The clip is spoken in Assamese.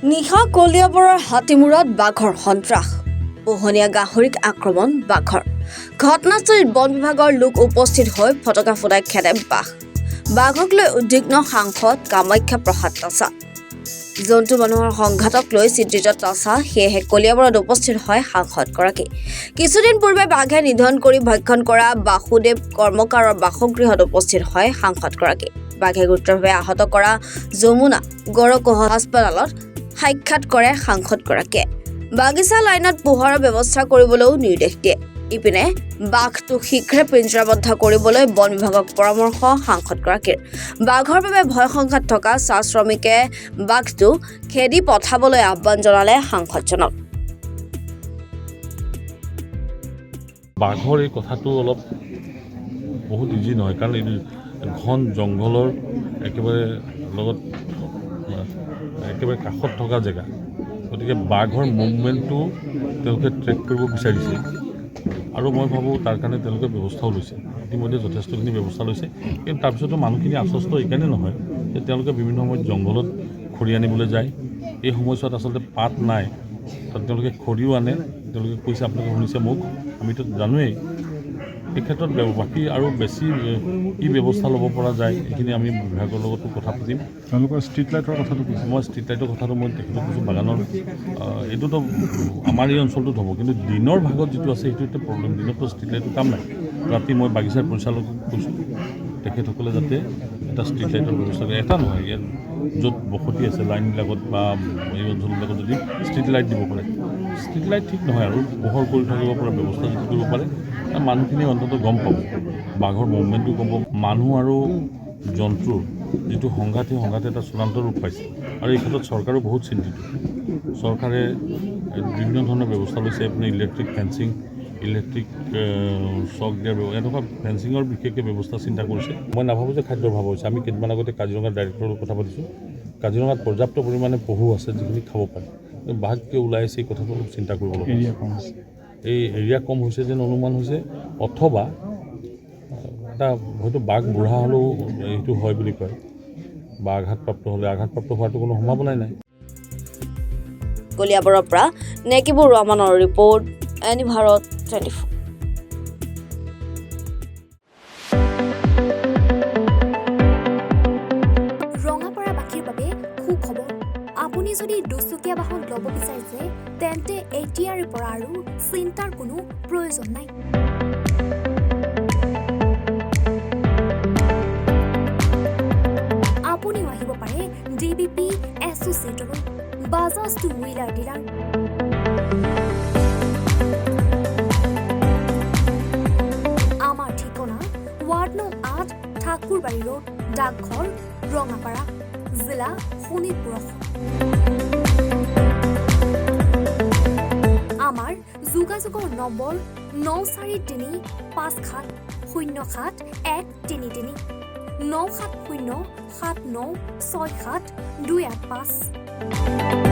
নিশা কলিয়াবৰৰ হাতীমূৰত বাঘৰ সন্ত্ৰাস পোহনীয়া গাহৰিক আক্ৰমণ বাঘৰ ঘটনাস্থলীত বন বিভাগৰ লোক উপস্থিত হৈ ফটকা ফুটাই খেদে বাঘক লৈ উদ্বিগ্ন সাংসদ কামাখ্যা প্ৰসাদ তাছা জন্তু মানুহৰ সংঘাতক লৈ চিন্তিত তাছা সেয়েহে কলিয়াবৰত উপস্থিত হয় সাংসদগৰাকী কিছুদিন পূৰ্বে বাঘে নিধন কৰি ভক্ষণ কৰা বাসুদেৱ কৰ্মকাৰৰ বাসগৃহত উপস্থিত হয় সাংসদগৰাকী বাঘে গুৰুতৰভাৱে আহত কৰা যমুনা গড়কহ হাস্পতালত সাক্ষাৎ কৰে সাংসদগৰাকীয়ে বাগিচা লাইনত পোহৰৰ ব্যৱস্থা কৰিবলৈও নিৰ্দেশ দিয়ে ইপিনে বাঘটো শীঘ্ৰে পিঞ্জৰাবদ্ধ কৰিবলৈ বন বিভাগক পৰামৰ্শ সাংসদগৰাকীৰ বাঘৰ বাবে ভয় সংঘাত থকা চাহ শ্ৰমিকে বাঘটো খেদি পঠাবলৈ আহ্বান জনালে সাংসদজনক বাঘৰ এই কথাটো অলপ বহুত ইজি নহয় কাৰণ এই ঘন জংঘলৰ একেবাৰে লগত একেবাৰে কাষত থকা জেগা গতিকে বাঘৰ মুভমেণ্টটো তেওঁলোকে ট্ৰেক কৰিব বিচাৰিছে আৰু মই ভাবোঁ তাৰ কাৰণে তেওঁলোকে ব্যৱস্থাও লৈছে ইতিমধ্যে যথেষ্টখিনি ব্যৱস্থা লৈছে কিন্তু তাৰপিছতো মানুহখিনি আশ্বস্ত এইকাৰণে নহয় যে তেওঁলোকে বিভিন্ন সময়ত জংঘলত খৰি আনিবলৈ যায় এই সময়ছোৱাত আচলতে পাত নাই তাত তেওঁলোকে খৰিও আনে তেওঁলোকে কৈছে আপোনালোকে শুনিছে মোক আমিতো জানোৱেই এই ক্ষেত্ৰত বাকী আৰু বেছি কি ব্যৱস্থা ল'ব পৰা যায় এইখিনি আমি বিভাগৰ লগতো কথা পাতিম তেওঁলোকৰ ষ্ট্ৰীট লাইটৰ কথাটো কৈছে মই ষ্ট্ৰীট লাইটৰ কথাটো মই তেখেতক কৈছোঁ বাগানৰ এইটোতো আমাৰ এই অঞ্চলটোত হ'ব কিন্তু দিনৰ ভাগত যিটো আছে সেইটো এটা প্ৰব্লেম দিনততো ষ্ট্ৰীট লাইটৰ কাম নাই ৰাতি মই বাগিচাৰ পৰিচালকক কৈছোঁ তেখেতসকলে যাতে এটা ষ্ট্ৰীট লাইটৰ ব্যৱস্থা কৰে এটা নহয় ইয়াত য'ত বসতি আছে লাইনবিলাকত বা এই অঞ্চলবিলাকত যদি ষ্ট্ৰীট লাইট দিব পাৰে ষ্ট্ৰীট লাইট ঠিক নহয় আৰু পোহৰ কৰি থাকিব পৰা ব্যৱস্থা যদি কৰিব পাৰে মানুহখিনি অন্ততঃ গম পাব বাঘৰ মুভমেণ্টটো গম পাব মানুহ আৰু জন্তুৰ যিটো সংঘাত সেই সংঘাতে এটা চূড়ান্ত ৰূপ পাইছে আৰু এই ক্ষেত্ৰত চৰকাৰো বহুত চিন্তিত চৰকাৰে বিভিন্ন ধৰণৰ ব্যৱস্থা লৈছে আপুনি ইলেক্ট্ৰিক ফেন্সিং ইলেক্ট্ৰিক চক দিয়াৰ এনেকুৱা ফেন্সিঙৰ বিশেষকৈ ব্যৱস্থা চিন্তা কৰিছে মই নাভাবোঁ যে খাদ্যৰ অভাৱ হৈছে আমি কেইদিনমান আগতে কাজিৰঙাৰ ডাইৰেক্টৰৰ লগত কথা পাতিছোঁ কাজিৰঙাত পৰ্যাপ্ত পৰিমাণে পহু আছে যিখিনি খাব পাৰে বাঘ কিয় ওলাই আছে এই কথাটো অলপ চিন্তা কৰিব লগা এই এৰিয়া কম হৈছে যেন অনুমান হৈছে অথবা এটা হয়তো বাঘ বুঢ়া হ'লেও এইটো হয় বুলি কয় বা আঘাতপ্ৰাপ্ত হ'লে আঘাতপ্ৰাপ্ত হোৱাটো কোনো সম্ভাৱনাই নাই কলিয়াবৰৰ পৰা নেকিবুৰ ৰহমানৰ ৰিপৰ্ট এনি ভাৰত 24 ৰঙাপাৰাবাসীৰ বাবে সুখবৰ আপুনি যদি দুচকীয়া বাহন ল'ব বিচাৰিছে তেন্তে এতিয়াৰে পৰা আৰু চিন্তাৰ কোনো প্ৰয়োজন নাই আপুনিও আহিব পাৰে ডিবিপি এছ'চিয়েটলৈ বাজাজ টু হুইলাৰ ডিলাৰ আমাৰ ঠিকনা ৱাৰ্ড নং 8 ঠাকুৰবাৰী ৰোড ডাকঘৰ ৰঙাপাৰা জিলা শোণিতপুৰ আমাৰ যোগাযোগৰ নম্বৰ 9435707133 9707967285285